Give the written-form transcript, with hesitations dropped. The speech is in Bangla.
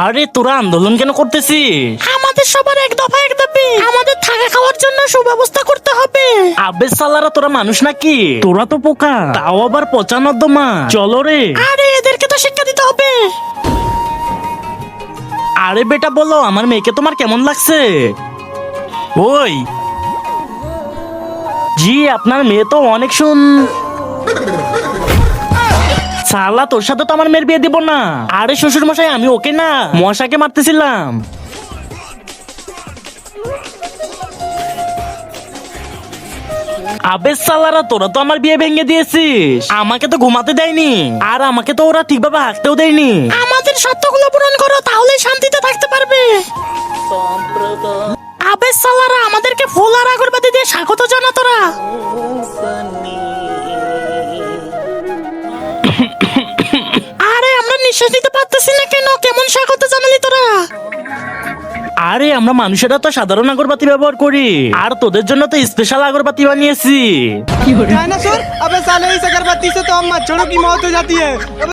আরে তোরা আন্দোলন কেন করতেছিস? আমাদের সবার এক দফা এক দাবি, আমাদের থাকা খাওয়ার জন্য সুব্যবস্থা করতে হবে। আবে সালারা, তোরা মানুষ নাকি? তোরা তো পোকা, তাও আবার পচা নর্দমা। চলো রে। আরে এদেরকে তো শিক্ষা দিতে হবে। আরে বেটা বলো, আমার মেয়েকে তোমার কেমন লাগছে? ওই জি, আপনার মেয়ে তো অনেক সালা, তোর সাথে তো আমার মেয়ের বিয়ে দিব না। আরে শ্বশুর মশাই, আমি ওকে না মশাকে মারতেছিলাম। আবে সালারা, তোরা তো আমার বিয়ে ভেঙে দিয়েছিস। আমাকে তো ঘুমাতে দেয়নি, আর আমাকে তো ওরা ঠিকভাবে হাঁটতেও দেয়নি। আমাদের শর্তগুলো পূরণ করো, তাহলেই শান্তিতে থাকতে পারবে। আবে সালারা, আমাদেরকে ফুল আর আগরবাতি দিয়ে স্বাগত জানা তোরা। আরে আমরা নিঃশ্বাস নিতে পারতেছি না কেন? কেমন স্বাগত জানালি তোরা? আরে আমরা মানুষেরা তো সাধারণ আগরবাতি ব্যবহার করি, আর তোদের জন্য তো স্পেশাল আগরবাতি বানিয়েছি। डायनासोर अबे साले इस अगरबत्ती से तो हम मच्छरों की मौत हो जाती है।